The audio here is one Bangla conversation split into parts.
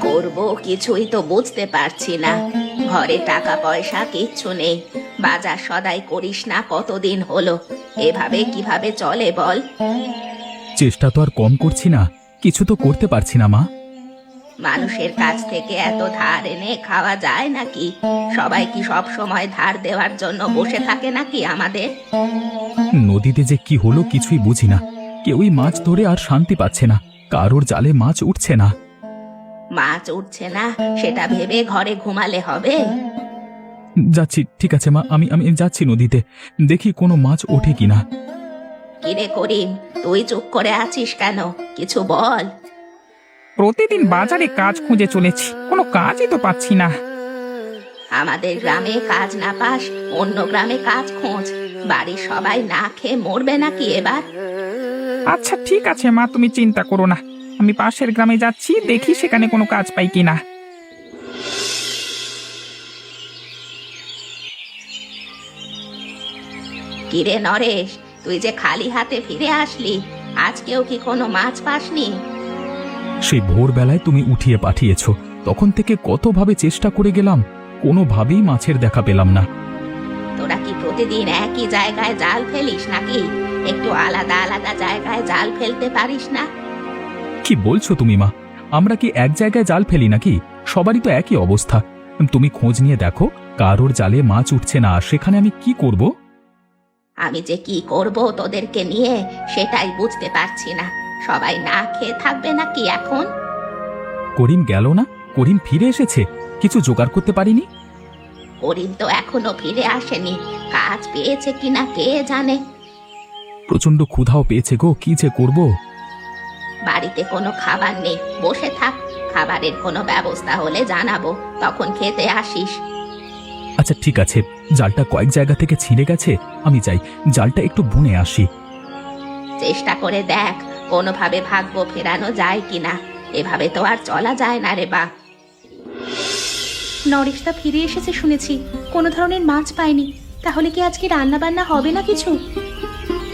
করব কিছুই তো বুঝতে পারছি না। ঘরে টাকা পয়সা কিচ্ছু নেই, বাজার সদাই করিস না কতদিন হলো। এভাবে কিভাবে চলে বল? চেষ্টা তো আর কম করছি না, কিছু তো করতে পারছি না মা। মানুষের কাছ থেকে এত ধার এনে খাওয়া যায় নাকি? সবাই কি সব সময় ধার দেওয়ার জন্য বসে থাকে নাকি আমাদের? নদীতে যে কি হলো কিছুই বুঝি না, কেউই মাছ ধরে আর শান্তি পাচ্ছে না, কারোর জালে মাছ উঠছে না। মাছ উঠছে না সেটা ভেবে ঘরে ঘুমালে হবে? যাচ্ছি, ঠিক আছে মা, আমি আমি যাচ্ছি নদীতে, দেখি কোনো মাছ ওঠে কিনা। কিরে করিম, তুই চুপ করে আছিস কেন? কিছু বল। প্রতিদিন বাজারে কাজ খুঁজে চলেছি, কোনো কাজই তো পাচ্ছি না। আমাদের গ্রামে কাজ না পাস অন্য গ্রামে কাজ খোঁজ। বাড়ির সবাই না খেয়ে মরবে নাকি এবার? আচ্ছা ঠিক আছে মা, তুমি চিন্তা করো না, আমি পাশের গ্রামে যাচ্ছি, দেখি সেখানে কোনো কাজ পাই কিনা। কিরে নরেশ, তুই যে খালি হাতে ফিরে আসলি, আজকেও কি কোনো মাছ পাসনি? সেই ভোরবেলায় তুমি উঠিয়ে পাঠিয়েছো, তখন থেকে কতভাবে চেষ্টা করে গেলাম, কোনোভাবেই মাছের দেখা পেলাম না। তোরা কি প্রতিদিন একই জায়গায় জাল ফেলিস নাকি? একটু আলাদা আলাদা জায়গায় জাল ফেলতে পারিস না? কি বলছো তুমি মা? আমরা কি এক জায়গায় জাল ফেলি নাকি? সবারই তো একই অবস্থা। তুমি খোঁজ নিয়ে দেখো, কারোর জালে মাছ উঠছে না, সেখানে আমি কি করব? আমি যে কি করব তোদেরকে নিয়ে সেটাই বুঝতে পারছি না। সবাই না খেয়ে থাকবে নাকি এখন? করিম গেল না? করিম ফিরে এসেছে, কিছু জোগাড় করতে পারিনি। করিম তো এখনো ফিরে আসেনি, কাজ পেয়েছে কিনা কে জানে। প্রচন্ড ক্ষুধাও পেয়েছে গো, কি যে করব। বাড়িতে কোনো খাবার নেই, বসে থাক। খাবারের কোনো ব্যবস্থা হলে জানাবো, তখন খেতে আসিস। আচ্ছা ঠিক আছে, জালটা কয়েক জায়গা থেকে ছিঁড়ে গেছে, আমি যাই জালটা একটু বুনে আসি। চেষ্টা করে দেখ কোনোভাবে ভাগ্য ফেরানো যায় কিনা। এভাবে তো আর চলা যায় না রে বাপ। নরেশদা ফিরে এসেছে শুনেছি, কোনো ধরনের মাছ পাইনি। তাহলে কি আজকে রান্না বান্না হবে না কিছু?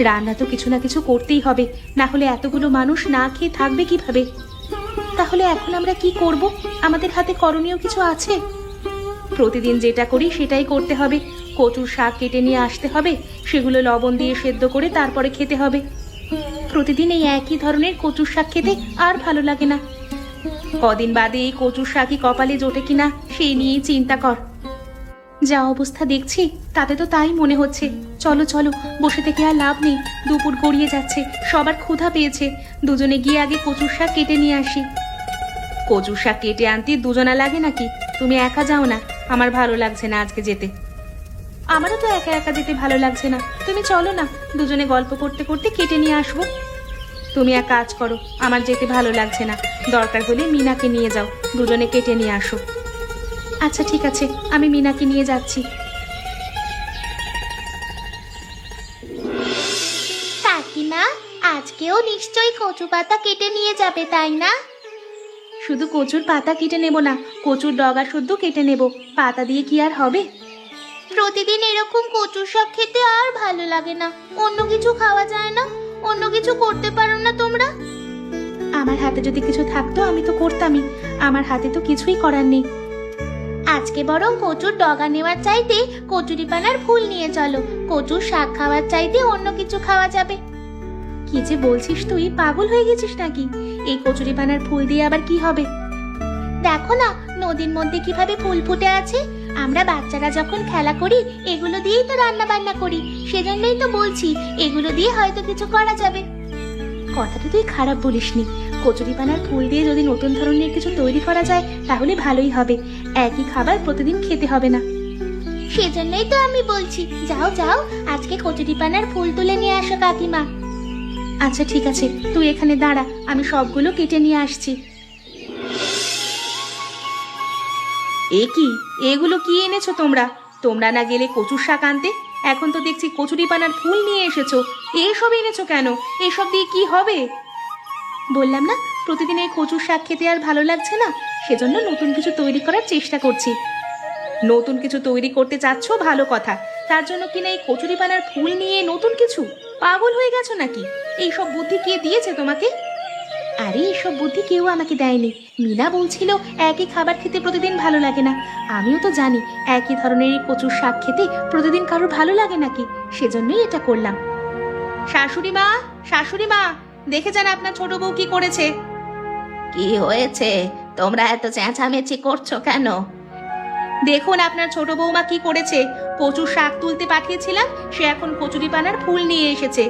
রান্না তো কিছু না কিছু করতেই হবে, না হলে এতগুলো মানুষ না খেয়ে থাকবে কিভাবে? তাহলে এখন আমরা কি করব? আমাদের হাতে করণীয় কিছু আছে? প্রতিদিন যেটা করি সেটাই করতে হবে। কচুর শাক কেটে নিয়ে আসতে হবে, সেগুলো লবণ দিয়ে সেদ্ধ করে তারপরে খেতে হবে। প্রতিদিন এই একই ধরনের কচুর শাক খেতে আর ভালো লাগে না। কদিন বাদে এই কচুর শাকই কপালে জোটে কিনা সেই নিয়েই চিন্তা কর। যা অবস্থা দেখছি তাতে তো তাই মনে হচ্ছে। চলো চলো, বসে থেকে আর লাভ নেই, দুপুর গড়িয়ে যাচ্ছে, সবার ক্ষুধা পেয়েছে। দুজনে গিয়ে আগে কচুর শাক কেটে নিয়ে আসি। কচুর শাক কেটে আনতে দুজনা লাগে নাকি? তুমি একা যাও না, আমার ভালো লাগছে না আজকে যেতে। আমারও তো একা একা যেতে ভালো লাগছে না, তুমি চলো না, দুজনে গল্প করতে করতে কেটে নিয়ে আসবো। তুমি এক কাজ করো, আমার যেতে ভালো লাগছে না, দরকার হলে মিনাকে নিয়ে যাও, দুজনে কেটে নিয়ে আসো। আচ্ছা ঠিক আছে, আমি মিনাকে নিয়ে যাচ্ছি। কাকিমা, আজকেও নিশ্চয়ই কচু পাতা কেটে নিয়ে যাবে, তাই না? শুধু কচুর পাতা কেটে নেব না, কচুর ডগা শুদ্ধ কেটে নেব। পাতা দিয়ে কি আর হবে? প্রতিদিন এরকম কচু শাক খেতে আর ভালো লাগে না। অন্য কিছু খাওয়া যায় না? অন্য কিছু করতে পারো না তোমরা? আমার হাতে যদি কিছু থাকতো আমি তো করতামই, আমার হাতে তো কিছুই করার নেই। আজকে বরং কচুর ডগা নেওয়ার চাইতে কচুরিপানার ফুল নিয়ে চলো। কচুর শাক খাওয়ার চাইতে অন্য কিছু খাওয়া যাবে। কি যে বলছিস তুই, পাগল হয়ে গেছিস নাকি? এই কচুরিপানার ফুল দিয়ে আবার কি হবে? দেখো না নদীর মধ্যে কিভাবে ফুল ফুটে আছে। আমরা বাচ্চারা যখন খেলা করি এগুলো দিয়েই তো রান্না বান্না করি, সেজন্যই তো বলছি এগুলো দিয়ে হয়তো কিছু করা যাবে। কথাটা তুই খারাপ বলিসনি, কচুরিপানার ফুল দিয়ে যদি নতুন ধরনের কিছু তৈরি করা যায় তাহলে ভালোই হবে। একই খাবার প্রতিদিন খেতে হবে না। সেজন্যই তো আমি বলছি, যাও যাও, আজকে কচুরিপানার ফুল তুলে নিয়ে আসো কাকিমা। আচ্ছা ঠিক আছে, তুই এখানে দাঁড়া, আমি সবগুলো কেটে নিয়ে আসছি। এ কি, এগুলো কি এনেছো তোমরা? তোমরা না গেলে কচুর শাক আনতে, এখন তো দেখছি কচুরিপানার ফুল নিয়ে এসেছো। এসব এনেছো কেন? এসব দিয়ে কি হবে? বললাম না প্রতিদিন এই কচুর শাক খেতে আর ভালো লাগছে না, সেজন্য নতুন কিছু তৈরি করার চেষ্টা করছি। নতুন কিছু তৈরি করতে চাচ্ছ ভালো কথা, তার জন্য কিনা এই কচুরিপানার ফুল নিয়ে নতুন কিছু? পাগল হয়ে গেছো নাকি? এইসব বুদ্ধি কে দিয়েছে তোমাকে? আর আরে এসব বুদ্ধি কেউ আমাকে দেয়নি। মিনা বলছিল একই খাবার খেতে প্রতিদিন ভালো লাগে না। আমিও তো জানি একই ধরনের এই কচুর শাক খেতে প্রতিদিন কারোর ভালো লাগে নাকি, সেজন্যই এটা করলাম। শাশুড়ি মা, শাশুড়ি মা, দেখে যান আপনার ছোট বউ কি করেছে। কি হয়েছে? তোমরা এত চেঁচামেচি করছো কেন? দেখুন আপনার ছোট বৌমা কি করেছে। কচুর শাক তুলতে পাঠিয়েছিলাম, সে এখন কচুরিপানার ফুল নিয়ে এসেছে।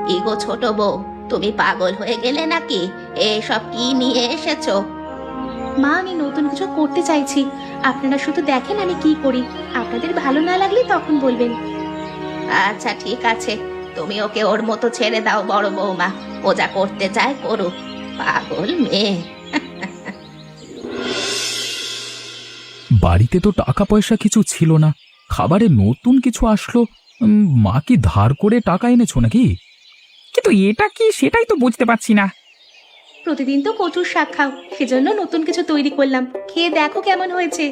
কি গো ছোট বউ, তুমি পাগল হয়ে গেলে নাকি? এসব কি নিয়ে এসেছো? মা, আমি নতুন কিছু করতে চাইছি, আপনারা শুধু দেখেন আমি কি করি। আপনাদের ভালো না লাগলে তখন বলবেন। আচ্ছা ঠিক আছে, তুমি ওকে ওর মতো ছেড়ে দাও বড় বৌমা, ও যা করতে চায় করুক। পাগল মেয়ে। বাড়িতে তো টাকা পয়সা কিছু ছিল না, খাবারে নতুন কিছু আসলো। মা কি ধার করে টাকা এনেছো নাকি? কিন্তু এটা কি সেটাই তো বুঝতে পারছি না। প্রতিদিন তো কচুর শাক খাও, সেজন্য নতুন কিছু তৈরি করলাম, খেয়ে দেখো কেমন হয়েছে।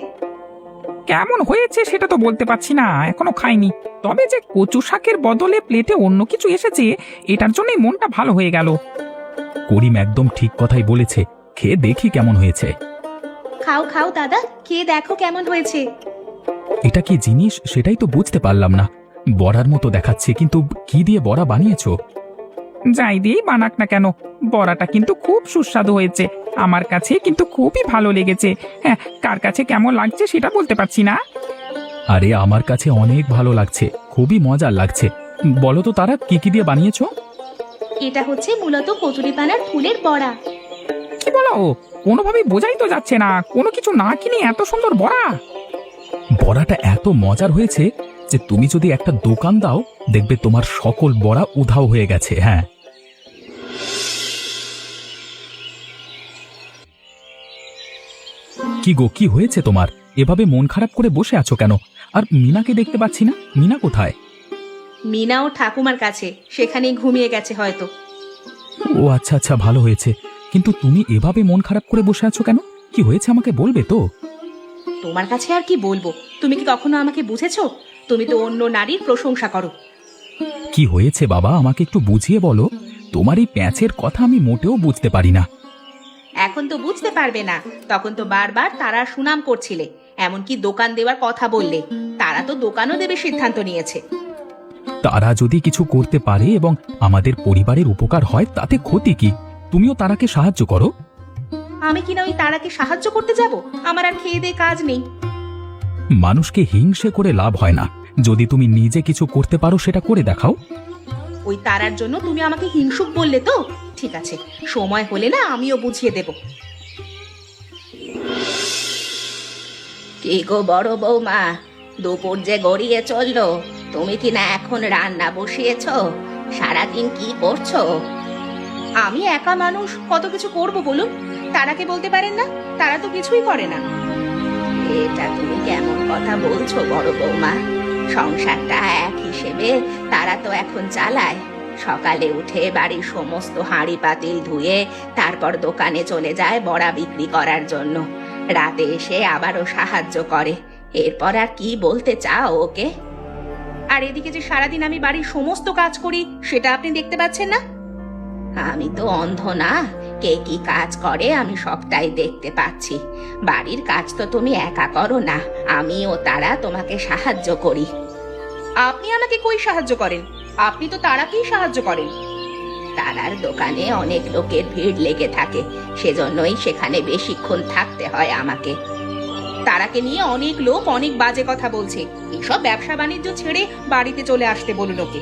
কেমন হয়েছে সেটা তো বলতে পারছি না, এখনো খাইনি। তবে যে কচু শাকের বদলে প্লেটে অন্য কিছু এসেছে, এটার জন্যই মনটা ভালো হয়ে গেল। করিম একদম ঠিক কথাই বলেছে, খেয়ে দেখি কেমন হয়েছে। খাও খাও দাদা, খেয়ে দেখো কেমন হয়েছে। এটা কি জিনিস সেটাই তো বুঝতে পারলাম না। বড়ার মতো দেখাচ্ছে, কিন্তু কি দিয়ে বড়া বানিয়েছো? যাই দিয়েই বানাক না কেন, বড়াটা কিন্তু খুব সুস্বাদু হয়েছে। আমার কাছে কিন্তু খুবই ভালো লেগেছে। হ্যাঁ, কার কাছে কেমন লাগছে সেটা বলতে পারছি না। আরে আমার কাছে অনেক ভালো লাগছে, খুবই মজার লাগছে। বলো তো তারা কি কি দিয়ে বানিয়েছো? এটা হচ্ছে মূলত কচুরিপানার ফুলের বড়া। কি বলো? কোনোভাবেই বোঝাই তো যাচ্ছে না, কোনো কিছু না কিনে এত সুন্দর বড়া। বড়াটা এত মজার হয়েছে যে তুমি যদি একটা দোকান দাও, দেখবে তোমার সকল বড়া উধাও হয়ে গেছে। হ্যাঁ, কি গো, কি হয়েছে তোমার? এভাবে মন খারাপ করে বসে আছো কেন? আর মিনাকে দেখতে পাচ্ছি না, মিনা কোথায়? মিনা ও ঠাকুমার কাছে, সেখানেই ঘুমিয়ে গেছে হয়তো। ও আচ্ছা আচ্ছা, ভালো হয়েছে। কিন্তু তুমি এভাবে মন খারাপ করে বসে আছো কেন? কি হয়েছে আমাকে বলবে তো? তোমার কাছে আর কি বলবো? তুমি কি কখনো আমাকে বুঝেছো? তুমি তো অন্য নারীর প্রশংসা করো। কি হয়েছে বাবা, আমাকে একটু বুঝিয়ে বলো। তোমার এই প্যাঁচের কথা আমি মোটেও বুঝতে পারি না। এখন তো বুঝতে পারবে না, তখন তো বারবার তারা সুনাম করছিলে, এমনকি দোকান দেওয়ার কথা বললে। তারা তো দোকানও দেবে সিদ্ধান্ত নিয়েছে। তারা যদি কিছু করতে পারে এবং আমাদের পরিবারের উপকার হয়, তাতে ক্ষতি কি? তুমিও তারাকে সাহায্য করো। আমি কিনা ওই তারাকে সাহায্য করতে যাব? আমার আর খেয়ে দিয়ে কাজ নেই। মানুষকে হিংসে করে লাভ হয় না, যদি তুমি নিজে কিছু করতে পারো সেটা করে দেখাও। ওই তারার জন্য তুমি আমাকে হিংসুক বললে তো? ঠিক আছে, সময় হলে না আমিও বুঝিয়ে দেব। কি গো বড় বৌমা, দুপুর যে গড়িয়ে চললো, তুমি কি না এখন রান্না বসিয়েছো? সারাদিন কি করছো? আমি একা মানুষ, কত কিছু করব বলুন? তারাকে বলতে পারেন না? তারা তো কিছুই করে না। এটা তুমি কেমন কথা বলছো বড় বৌমা? সংসারটা এক হিসেবে তারা তো এখন চালায়। সকালে উঠে বাড়ির সমস্ত হাঁড়ি পাতিল ধুয়ে তারপর দোকানে চলে যায় বড়া বিক্রি করার জন্য। রাতে এসে আবারও সাহায্য করে। এরপর আর কি বলতে চাও ওকে? আর এদিকে যে সারাদিন আমি বাড়ির সমস্ত কাজ করি, সেটা আপনি দেখতে পাচ্ছেন না? আমি তো অন্ধ না, কে কি কাজ করে আমি সবটাই দেখতে পাচ্ছি। বাড়ির কাজ তো তুমি একা করো না, আমিও তারা তোমাকে সাহায্য করি। আপনি আমাকে কই সাহায্য করেন? আপনি তো তারাকেই সাহায্য করেন। তারার দোকানে অনেক লোকের ভিড় লেগে থাকে, সেজন্যই সেখানে বেশিক্ষণ থাকতে হয় আমাকে। তারাকে নিয়ে অনেক লোক অনেক বাজে কথা বলছে। এসব ব্যবসা বাণিজ্য ছেড়ে বাড়িতে চলে আসতে বলুন ওকে।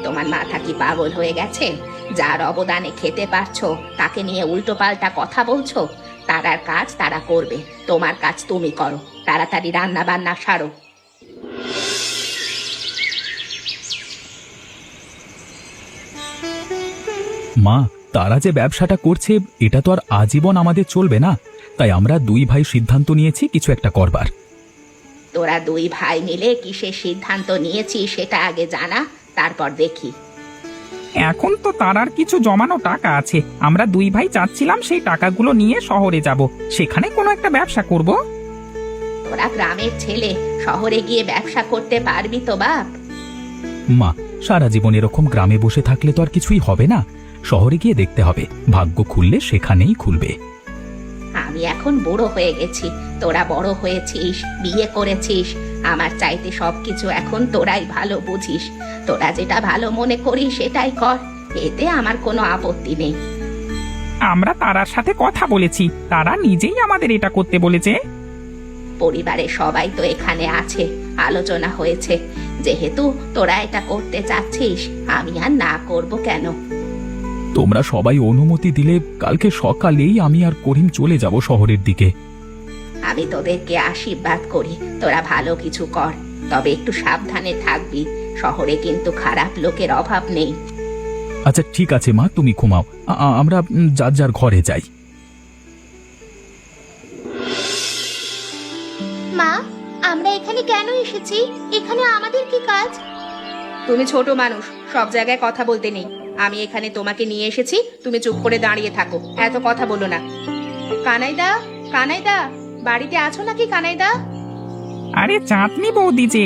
তোমার মাথা কি পাগল হয়ে গেছে? যার অবদানে খেতে পারছো তাকে নিয়ে উল্টো পাল্টা কথা বলছো। তারার কাজ তারা করবে, তোমার কাজ তুমি করো। তাড়াতাড়ি রান্না বান্না সারো। মা, তারা যে ব্যবসাটা করছে এটা তো আর আজীবন আমাদের চলবে না, তাই আমরা দুই ভাই সিদ্ধান্ত নিয়েছি কিছু একটা করবার। তোরা দুই ভাই মিলে কিসের সিদ্ধান্ত নিয়েছিস সেটা আগে জানা, তারপর দেখি। এখন তো তারার কিছু জমানো টাকা আছে, আমরা দুই ভাই চাচ্ছিলাম সেই টাকাগুলো নিয়ে শহরে যাব, সেখানে কোনো একটা ব্যবসা করব। তোরা গ্রামের ছেলে, শহরে গিয়ে ব্যবসা করতে পারবি তো বাপ? মা, সারা জীবন এরকম গ্রামে বসে থাকলে তো আর কিছুই হবে না। শহরে গিয়ে দেখতে হবে, ভাগ্য খুললে সেখানেই খুলবে। আমি এখন বুড়ো হয়ে গেছি, তোরা বড় হয়েছিস, বিয়ে করেছিস, আমার চাইতে সবকিছু এখন তোরাই ভালো বুঝিস। তোরা যেটা ভালো মনে করিস সেটাই কর, এতে আমার কোনো আপত্তি নেই। আমরা তারার সাথে কথা বলেছি, তারা নিজেই আমাদের এটা করতে বলেছে। পরিবারের সবাই তো এখানে আছে, আলোচনা হয়েছে। যেহেতু তোরা এটা করতে চাচ্ছিস, আমি আর না করব কেন? তোমরা সবাই অনুমতি দিলে কালকে সকালেই আমি আর করিম চলে যাব শহরের দিকে। আমি তোদেরকে আশীর্বাদ করি, তোরা ভালো কিছু কর, তবে একটু সাবধানে থাকবি। শহরে কিন্তু খারাপ লোকের অভাব নেই। আচ্ছা ঠিক আছে মা, তুমি ঘুমাও, আমরা যার যার ঘরে যাই। মা, আমরা এখানে কেন এসেছি? এখানে আমাদের কি কাজ? তুমি ছোট মানুষ, সব জায়গায় কথা বলতে নেই। আমি এখানে তোমাকে নিয়ে এসেছি, তুমি চুপ করে দাঁড়িয়ে থাকো, এত কথা বলো না। কানাইদা, কানাইদা, বাড়িতে আছো নাকি কানাইদা? আরে চাঁদনি বৌদি যে,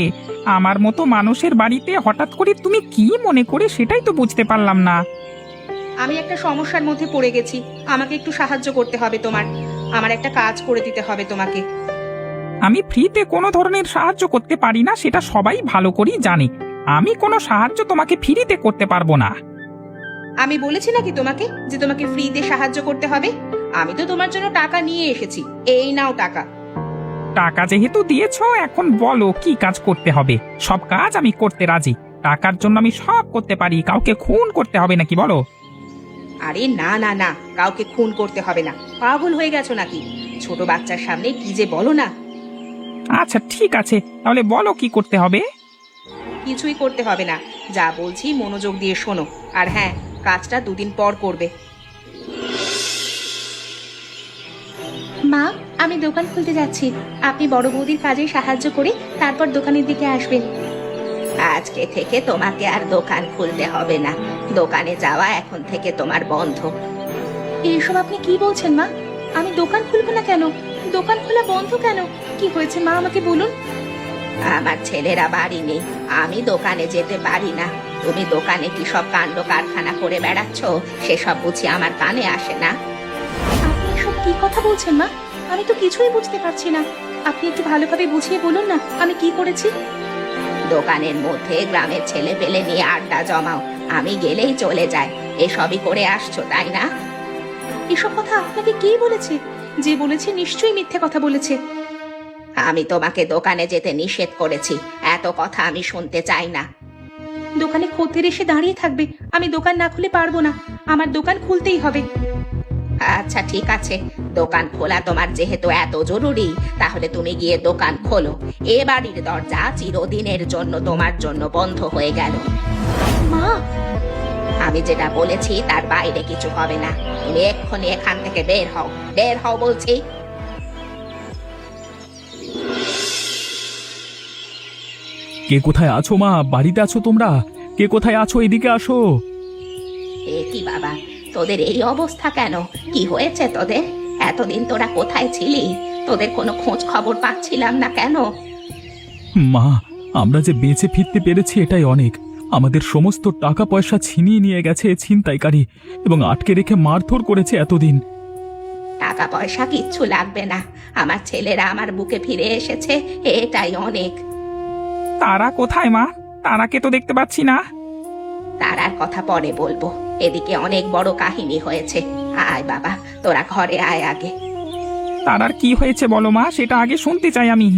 আমার মতো মানুষের বাড়িতে হঠাৎ করে তুমি কি মনে করে সেটাই তো বুঝতে পারলাম না। আমি একটা সমস্যার মধ্যে পড়ে গেছি, আমাকে একটু সাহায্য করতে হবে তোমার। আমার একটা কাজ করে দিতে হবে তোমাকে। আমি ফ্রিতে কোনো ধরনের সাহায্য করতে পারি না, সেটা সবাই ভালো করেই জানে। আমি কোনো সাহায্য তোমাকে ফ্রিতে করতে পারবো না। আমি বলেছি নাকি তোমাকে যে তোমাকে ফ্রিতে সাহায্য করতে হবে? আমি তো তোমার জন্য টাকা নিয়ে এসেছি, এই নাও টাকা। টাকা যেহেতু দিয়েছো, এখন বলো কি কাজ করতে হবে। সব কাজ আমি করতে রাজি, টাকার জন্য আমি সব করতে পারি। কাউকে খুন করতে হবে নাকি বলো? আরে না না না, কাউকে খুন করতে হবে না। পাগল হয়ে গেছো নাকি? ছোট বাচ্চার সামনে কি যে বলো না। আচ্ছা ঠিক আছে, তাহলে বলো কি করতে হবে। কিছুই করতে হবে না, যা বলছি মনোযোগ দিয়ে শোনো। আর হ্যাঁ, কাজটা 2 দিন পর করবে। মা, আমি দোকান খুলতে যাচ্ছি। আপনি বড় বৌদির কাজে সাহায্য করে তারপর দোকানের দিকে আসবেন। আজকে থেকে তোমাকে আর দোকান খুলতে হবে না, দোকানে যাওয়া এখন থেকে তোমার বন্ধ। এইসব আপনি কি বলছেন মা? আমি দোকান খুলবো না কেন? দোকান খোলা বন্ধ কেন? কি হয়েছে মা, আমাকে বলুন। আমার ছেলেরা বাড়ি নেই, আমি দোকানে যেতে পারি না। তুমি দোকানে কি সব কাণ্ড কারখানা করে বেড়াচ্ছ, সেসব বুঝি আমার কানে আসে না। আপনি এসব কি কথা বলছেন মা? আমি তো কিছুই বুঝতে পারছি না। আপনি একটু ভালোভাবে বুঝিয়ে বলুন না, আমি কি করেছি? দোকানের মধ্যে গ্রামের ছেলে পেলে নিয়ে আড্ডা জমাও, আমি গেলেই চলে যায়। এসবই করে আসছো তাই না? এসব কথা আপনাকে কে বলেছে? যে বলেছে নিশ্চয়ই মিথ্যে কথা বলেছে। আমি তোমাকে দোকানে যেতে নিষেধ করেছি, এত কথা আমি শুনতে চাই না। দোকানে খদ্দের এসে দাঁড়িয়ে থাকবে, আমি দোকান না খুলে পারবো না। আমার দোকান খুলতেই হবে। আচ্ছা ঠিক আছে, দোকান খোলা তোমার যেহেতু এত জরুরি, তাহলে তুমি গিয়ে দোকান খোলো। এ বাড়ির দরজা চিরদিনের জন্য তোমার জন্য বন্ধ হয়ে গেল। মা, আমি যেটা বলেছি তার বাইরে কিছু হবে না। তুমি এক্ষুনি এখান থেকে বের হও, বের হও বলছি। কে কোথায় আছো মা? বাড়িতে আছো তোমরা? কে কোথায় আছো? এদিকে আসো। এ কি বাবা, তোদের এই অবস্থা কেন? কি হয়েছে তোদের? এতদিন তোরা কোথায় ছিলি? তোদের কোনো খোঁজ খবর পাচ্ছিলাম না কেন? মা, আমরা যে বেঁচে ফিরতে পেরেছি এটাই অনেক। আমাদের সমস্ত টাকা পয়সা ছিনিয়ে নিয়ে গেছে ছিনতাইকারী এবং আটকে রেখে মারধর করেছে এতদিন। টাকা পয়সা কিচ্ছু লাগবে না, আমার ছেলেরা আমার বুকে ফিরে এসেছে, এটাই অনেক। তারা কোথায় মা? তারাকে তো দেখতে পাচ্ছি না। তারার কথা পরে বলবো, এদিকে অনেক বড় কাহিনী হয়েছে। আয় বাবা, তোরা ঘরে আয় আগে। তারার কি হয়েছে বলো মা, সেটা আগে শুনতে চাই আমি।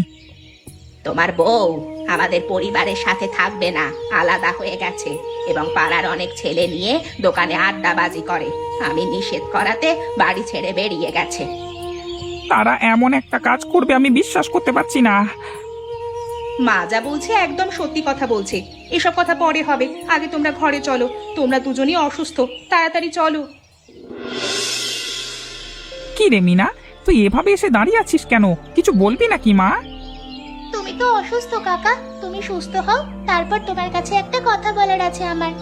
তোমার বউ আমাদের পরিবারের সাথে থাকবে না, আলাদা হয়ে গেছে এবং পাড়ার অনেক ছেলে নিয়ে দোকানে আড্ডাবাজি করে। আমি নিষেধ করাতে বাড়ি ছেড়ে বেরিয়ে গেছে। তারা এমন একটা কাজ করবে আমি বিশ্বাস করতে পারছি না। মা যা বলছে একদম সত্যি কথা বলছে। এসব কথা পরে হবে, আগে তোমরা ঘরে চলো। তোমরা দুজনই অসুস্থ, তাড়াতাড়ি চলো। কি রে মিনা, তুই এভাবে এসে দাঁড়িয়ে আছিস কেন? কিছু বলবি নাকি মা? তুমি তো অসুস্থ কাকা, তুমি সুস্থ হও, তারপর তোমার কাছে একটা কথা বলার আছে আমার।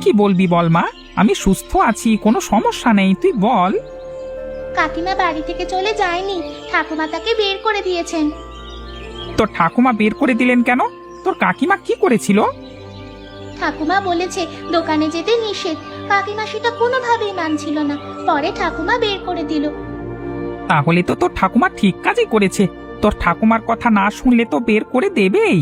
কি বলবি বল মা, আমি সুস্থ আছি, কোনো সমস্যা নেই, তুই বল। কাকিমা বাড়ি থেকে চলে যায়নি, ঠাকুমা তাকে বের করে দিয়েছেন। তোর ঠাকুমা বের করে দিলেন কেন? তোর কাকিমা কি করেছিল? ঠাকুমা বলেছে দোকানে যেতে নিষেধ, কাকিমা সেটা কোনোভাবেই মানছিল না। পরে ঠাকুমা বের করে দিল। তাহলে তো তোর ঠাকুমা ঠিক কাজই করেছে। তোর ঠাকুমার কথা না শুনলে তো বের করে দেবেই।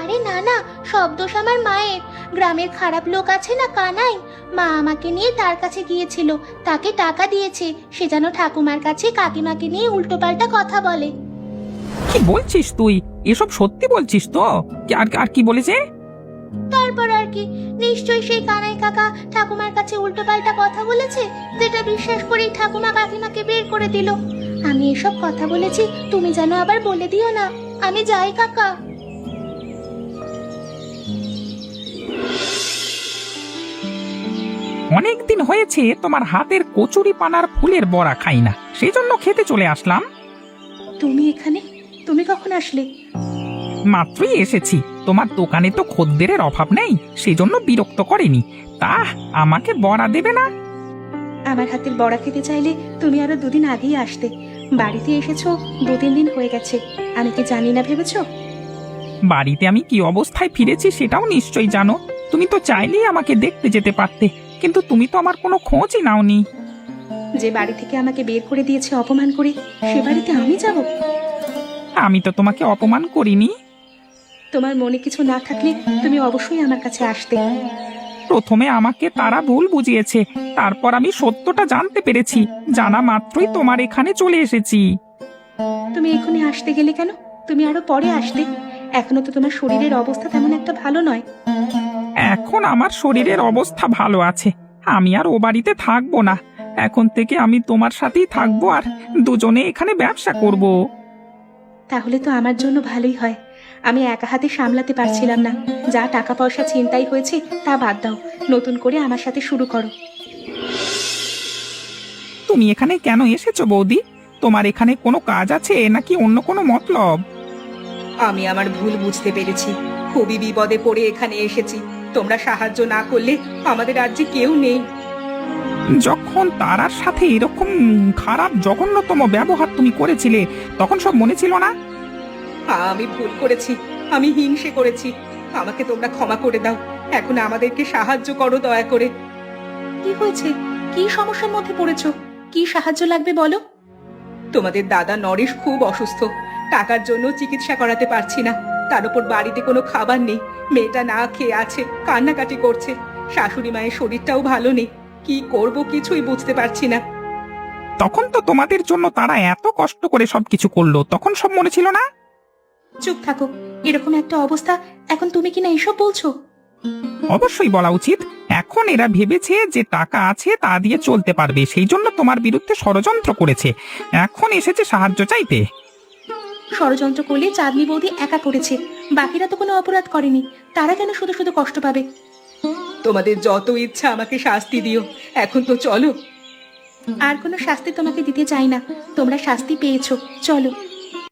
আরে না না, সব দোষ আমার মায়ের। গ্রামের খারাপ লোক আছে না, কানাই, মা আমাকে নিয়ে তার কাছে গিয়েছিল, তাকে টাকা দিয়েছে সে যেন ঠাকুমার কাছে কাকিমাকে নিয়ে উল্টোপাল্টা কথা বলে। কি বলছিস তুই? এসব সত্যি বলছিস তো? আর আর কি বলেছে? তারপর আর কি, নিশ্চয়ই সেই কানাই কাকা ঠাকুমার কাছে উল্টোপাল্টা কথা বলেছে, যেটা বিশ্বাস করেই ঠাকুমা কাকিমাকে বের করে দিল। আমি এসব কথা বলেছি, তুমি যেন আবার বলে দিও না। আমি যাই কাকা। অনেক দিন হয়েছে তোমার হাতের কচুরি পানার ফুলের বড়া খাই না, সেই জন্য খেতে চলে আসলাম। তুমি এখানে? তুমি কখন আসলে? মাত্রই এসেছি। তোমার দোকানে তো খদ্দেরের অভাব নেই, সেই জন্য বিরক্ত করেনি। তা আমাকে বড়া দেবে না? আমার হাতের বড়া খেতে চাইলে তুমি আরো দুদিন আগেই আসতে। বাড়িতে এসেছো 2-3 দিন হয়ে গেছে, আমি কি জানি না ভেবেছো? বাড়িতে আমি কি অবস্থায় ফিরেছি সেটাও নিশ্চয়ই জানো। তুমি তো চাইলেই আমাকে দেখতে যেতে পারতে, কিন্তু তুমি তো আমার কোনো খোঁজই নাওনি। যে বাড়ি থেকে আমাকে বের করে দিয়েছে অপমান করে, সে বাড়িতে আমি যাব? আমি তো তোমাকে অপমান করিনি। তোমার মনে কিছু না থাকলে তুমি অবশ্যই আমার কাছে আসতে। প্রথমে আমাকে তারা ভুল বুঝিয়েছে, তারপর আমি সত্যটা জানতে পেরেছি। জানা মাত্রই তোমার এখানে চলে এসেছি। তুমি এখনই আসতে গেলে কেন? তুমি আরো পরে আসতে। এখনো তো তোমার শরীরের অবস্থা তেমন একটা ভালো নয়। এখন আমার শরীরের অবস্থা ভালো আছে। আমি আর ও বাড়িতে থাকবো না। এখন থেকে আমি তোমার সাথেই থাকবো, আর দুজনে এখানে ব্যবসা করব। তাহলে তো আমার জন্য ভালোই হয়। আমি একা হাতে সামলাতে পারছিলাম না। যা টাকা পয়সা ছিনতাই হয়েছে তা বাদ দাও, নতুন করে আমার সাথে শুরু করো। তুমি এখানে কেন এসেছো বৌদি? তোমার এখানে কোনো কাজ আছে নাকি অন্য কোনো মতলব? আমি আমার ভুল বুঝতে পেরেছি, খুবই বিপদে পড়ে এখানে এসেছি। তোমরা সাহায্য না করলে আমাদের আর যে কেউ নেই। যখন তারার সাথে এরকম খারাপ জঘন্যতম ব্যবহার তুমি করেছিলে, তখন সব মনে ছিল না? আমি ভুল করেছি, আমি হিংসে করেছি। আমাকে তোমরা ক্ষমা করে দাও। এখন আমাদেরকে সাহায্য করো দয়া করে। কি হয়েছে? কি সমস্যার মধ্যে পড়েছো? কি সাহায্য লাগবে বলো। তোমাদের দাদা নরেশ খুব অসুস্থ, টাকার জন্য চিকিৎসা করাতে পারছি না। তার উপর বাড়িতে কোনো খাবার নেই, মেয়েটা না খেয়ে আছে, কান্নাকাটি করছে। শাশুড়ি মায়ের শরীরটাও ভালো নেই, কি করব কিছুই বুঝতে পারছি না। তখন তো তোমাদের জন্য তারা এত কষ্ট করে সবকিছু করলো, তখন সব মনে ছিল না? চুপ থাকো। এরকম একটা অবস্থা, এখন তুমি কিনা এসব বলছো? অবশ্যই বলা উচিত। এখন এরা ভেবেছে যে টাকা আছে তা দিয়ে চলতে পারবে, সেই জন্য তোমার বিরুদ্ধে ষড়যন্ত্র করেছে। এখন এসেছে সাহায্য চাইতে। ষড়যন্ত্র করলে চাঁদনি বৌদি একা করেছে, বাকিরা তো কোনো অপরাধ করেনি। তারা কেন শুধু শুধু কষ্ট পাবে? তোমাদের যত ইচ্ছা আমাকে শাস্তি দিও, এখন তো চলো। আর কোনো শাস্তি তোমাকে দিতে চাই না, তোমরা শাস্তি পেয়েছো, চলো।